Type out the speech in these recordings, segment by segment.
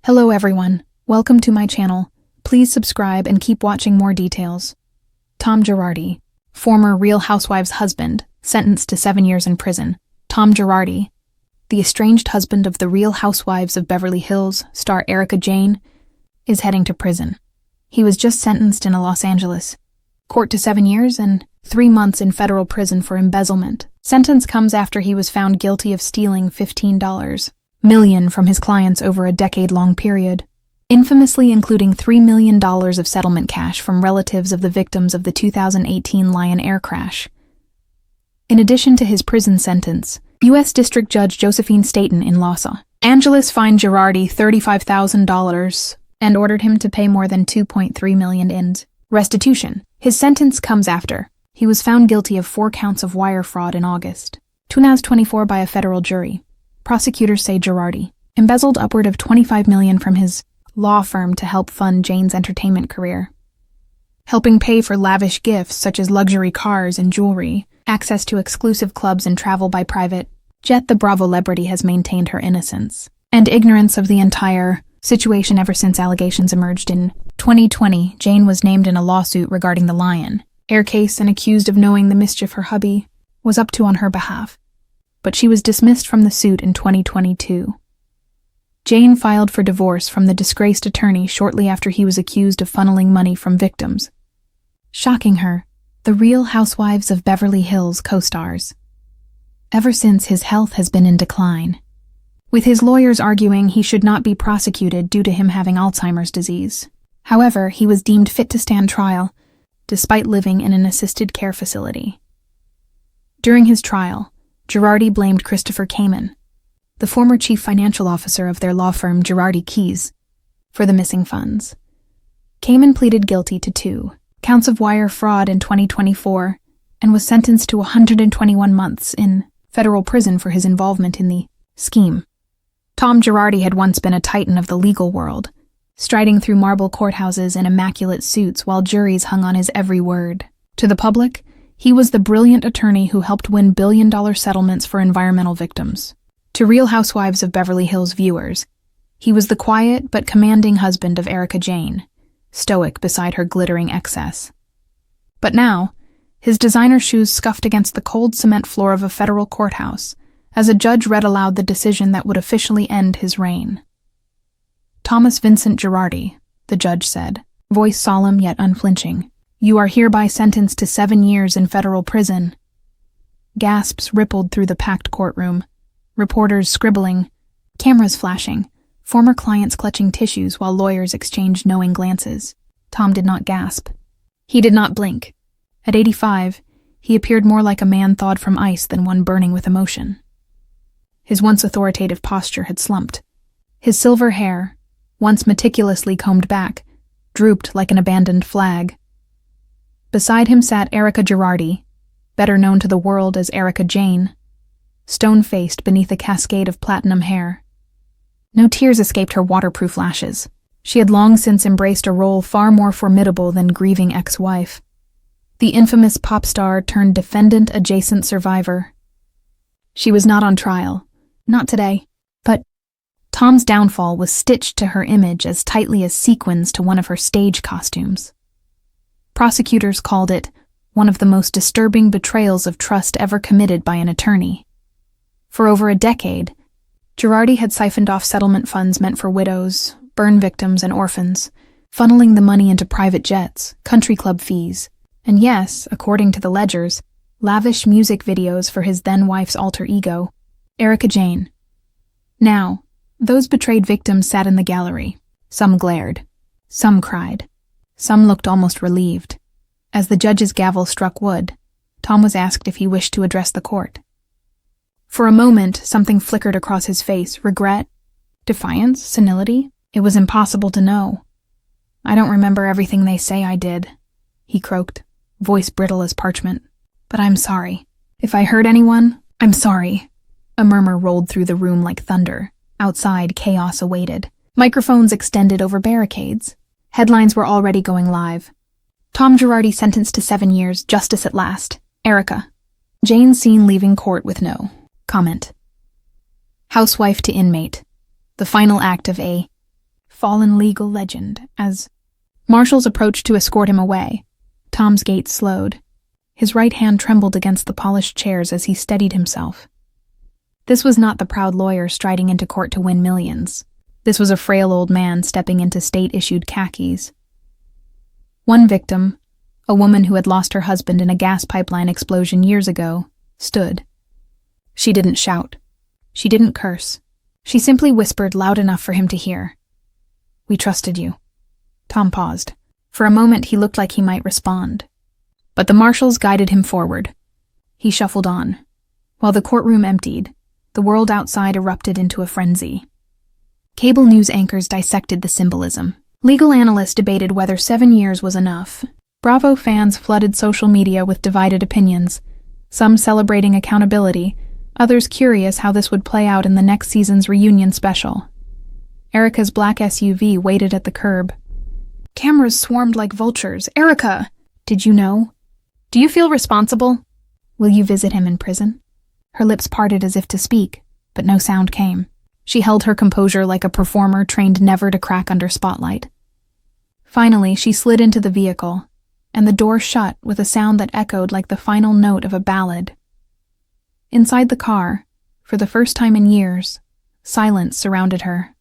Hello everyone, welcome to my channel. Please subscribe and keep watching more details. Tom Girardi, former Real Housewives husband, sentenced to 7 years in prison. Tom Girardi, the estranged husband of the Real Housewives of Beverly Hills star Erika Jayne, is heading to prison. He was just sentenced in a Los Angeles court to 7 years and 3 months in federal prison for embezzlement. Sentence comes after he was found guilty of stealing $15 million from his clients over a decade-long period, infamously including $3 million of settlement cash from relatives of the victims of the 2018 Lion Air crash. In addition to his prison sentence, U.S. District Judge Josephine Staten in Los Angeles fined Girardi $35,000 and ordered him to pay more than $2.3 million in restitution. His sentence comes after he was found guilty of 4 counts of wire fraud in August 2024 by a federal jury. Prosecutors say Girardi embezzled upward of $25 million from his law firm to help fund Jayne's entertainment career, helping pay for lavish gifts such as luxury cars and jewelry, access to exclusive clubs and travel by private jet. The Bravo celebrity has maintained her innocence and ignorance of the entire situation ever since allegations emerged in 2020. Jayne was named in a lawsuit regarding the Lion Air case and accused of knowing the mischief her hubby was up to on her behalf, but she was dismissed from the suit in 2022. Jayne filed for divorce from the disgraced attorney shortly after he was accused of funneling money from victims. Shocking her, the Real Housewives of Beverly Hills co-stars. Ever since, his health has been in decline, with his lawyers arguing he should not be prosecuted due to him having Alzheimer's disease. However, he was deemed fit to stand trial, despite living in an assisted care facility. During his trial, Girardi blamed Christopher Kamen, the former chief financial officer of their law firm Girardi Keys, for the missing funds. Kamen pleaded guilty to 2 counts of wire fraud in 2024 and was sentenced to 121 months in federal prison for his involvement in the scheme. Tom Girardi had once been a titan of the legal world, striding through marble courthouses in immaculate suits while juries hung on his every word. To the public, he was the brilliant attorney who helped win billion-dollar settlements for environmental victims. To Real Housewives of Beverly Hills viewers, he was the quiet but commanding husband of Erika Jayne, stoic beside her glittering excess. But now, his designer shoes scuffed against the cold cement floor of a federal courthouse as a judge read aloud the decision that would officially end his reign. Thomas Vincent Girardi, the judge said, voice solemn yet unflinching, "You are hereby sentenced to 7 years in federal prison." Gasps rippled through the packed courtroom, reporters scribbling, cameras flashing, former clients clutching tissues while lawyers exchanged knowing glances. Tom did not gasp. He did not blink. At 85, he appeared more like a man thawed from ice than one burning with emotion. His once authoritative posture had slumped. His silver hair, once meticulously combed back, drooped like an abandoned flag. Beside him sat Erika Girardi, better known to the world as Erika Jayne, stone-faced beneath a cascade of platinum hair. No tears escaped her waterproof lashes. She had long since embraced a role far more formidable than grieving ex-wife. The infamous pop star turned defendant-adjacent survivor. She was not on trial. Not today. But Tom's downfall was stitched to her image as tightly as sequins to one of her stage costumes. Prosecutors called it one of the most disturbing betrayals of trust ever committed by an attorney. For over a decade, Girardi had siphoned off settlement funds meant for widows, burn victims, and orphans, funneling the money into private jets, country club fees, and yes, according to the ledgers, lavish music videos for his then-wife's alter ego, Erika Jayne. Now, those betrayed victims sat in the gallery. Some glared. Some cried. Some looked almost relieved. As the judge's gavel struck wood, Tom was asked if he wished to address the court. For a moment, something flickered across his face. Regret? Defiance? Senility? It was impossible to know. "I don't remember everything they say I did," he croaked, voice brittle as parchment. "But I'm sorry. If I hurt anyone, I'm sorry." A murmur rolled through the room like thunder. Outside, chaos awaited. Microphones extended over barricades. Headlines were already going live. Tom Girardi sentenced to 7 years, justice at last. Erika. Jayne seen leaving court with no comment. Housewife to inmate. The final act of a fallen legal legend, as marshals approached to escort him away. Tom's gait slowed. His right hand trembled against the polished chairs as he steadied himself. This was not the proud lawyer striding into court to win millions. This was a frail old man stepping into state-issued khakis. One victim, a woman who had lost her husband in a gas pipeline explosion years ago, stood. She didn't shout. She didn't curse. She simply whispered loud enough for him to hear. "We trusted you." Tom paused. For a moment he looked like he might respond. But the marshals guided him forward. He shuffled on. While the courtroom emptied, the world outside erupted into a frenzy. Cable news anchors dissected the symbolism. Legal analysts debated whether 7 years was enough. Bravo fans flooded social media with divided opinions, some celebrating accountability, others curious how this would play out in the next season's reunion special. Erica's black SUV waited at the curb. Cameras swarmed like vultures. "Erica! Did you know? Do you feel responsible? Will you visit him in prison?" Her lips parted as if to speak, but no sound came. She held her composure like a performer trained never to crack under spotlight. Finally, she slid into the vehicle, and the door shut with a sound that echoed like the final note of a ballad. Inside the car, for the first time in years, silence surrounded her.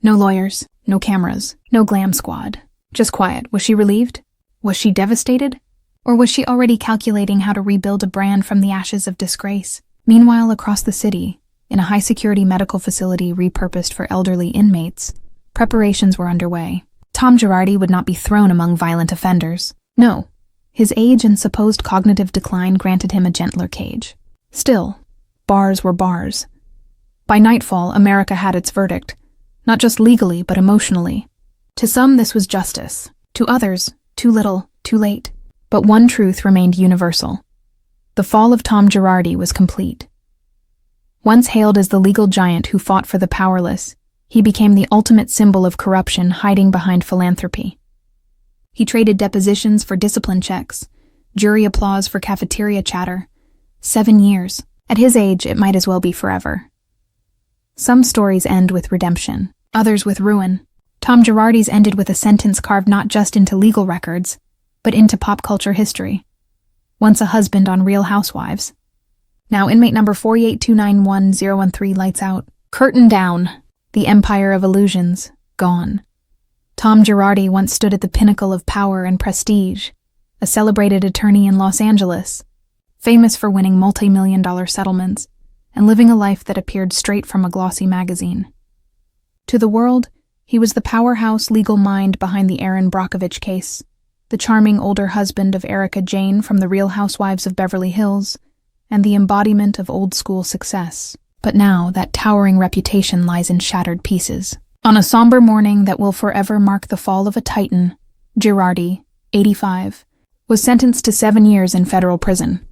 No lawyers, no cameras, no glam squad. Just quiet. Was she relieved? Was she devastated? Or was she already calculating how to rebuild a brand from the ashes of disgrace? Meanwhile, across the city, in a high-security medical facility repurposed for elderly inmates, preparations were underway. Tom Girardi would not be thrown among violent offenders. No, his age and supposed cognitive decline granted him a gentler cage. Still, bars were bars. By nightfall, America had its verdict, not just legally but emotionally. To some, this was justice. To others, too little, too late. But one truth remained universal. The fall of Tom Girardi was complete. Once hailed as the legal giant who fought for the powerless, he became the ultimate symbol of corruption hiding behind philanthropy. He traded depositions for discipline checks, jury applause for cafeteria chatter. 7 years. At his age, it might as well be forever. Some stories end with redemption, others with ruin. Tom Girardi's ended with a sentence carved not just into legal records, but into pop culture history. Once a husband on Real Housewives. Now inmate number 48291-013 lights out. Curtain down. The empire of illusions, gone. Tom Girardi once stood at the pinnacle of power and prestige, a celebrated attorney in Los Angeles, famous for winning multi-million-dollar settlements and living a life that appeared straight from a glossy magazine. To the world, he was the powerhouse legal mind behind the Aaron Brockovich case, the charming older husband of Erica Jane from the Real Housewives of Beverly Hills, and the embodiment of old-school success. But now that towering reputation lies in shattered pieces. On a somber morning that will forever mark the fall of a titan, Girardi, 85, was sentenced to 7 years in federal prison.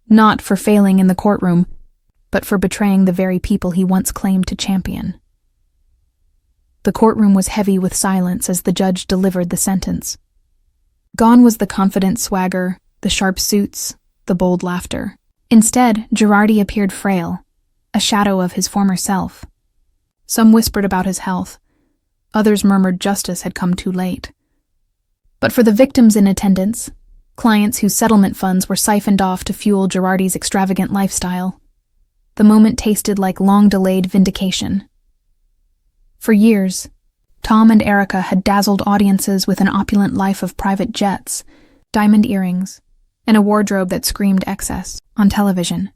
Not for failing in the courtroom, but for betraying the very people he once claimed to champion. The courtroom was heavy with silence as the judge delivered the sentence. Gone was the confident swagger, the sharp suits, the bold laughter. Instead, Girardi appeared frail, a shadow of his former self. Some whispered about his health. Others murmured justice had come too late. But for the victims in attendance, clients whose settlement funds were siphoned off to fuel Girardi's extravagant lifestyle, the moment tasted like long-delayed vindication. For years, Tom and Erica had dazzled audiences with an opulent life of private jets, diamond earrings, and a wardrobe that screamed excess. On television,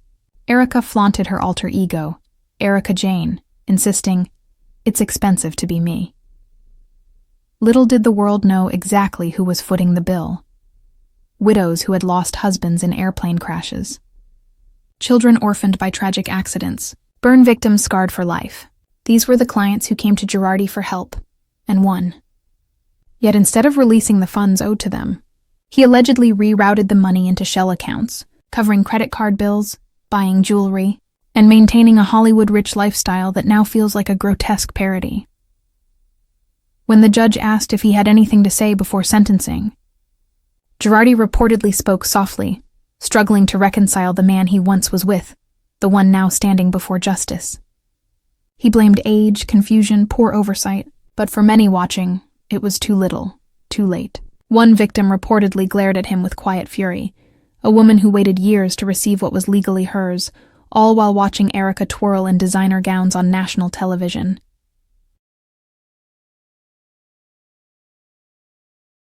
Erica flaunted her alter ego, Erica Jane, insisting, "It's expensive to be me." Little did the world know exactly who was footing the bill. Widows who had lost husbands in airplane crashes. Children orphaned by tragic accidents. Burn victims scarred for life. These were the clients who came to Girardi for help, and won. Yet instead of releasing the funds owed to them, he allegedly rerouted the money into shell accounts, covering credit card bills, buying jewelry, and maintaining a Hollywood-rich lifestyle that now feels like a grotesque parody. When the judge asked if he had anything to say before sentencing, Girardi reportedly spoke softly, struggling to reconcile the man he once was with, the one now standing before justice. He blamed age, confusion, poor oversight. But for many watching, it was too little, too late. One victim reportedly glared at him with quiet fury, a woman who waited years to receive what was legally hers, all while watching Erica twirl in designer gowns on national television.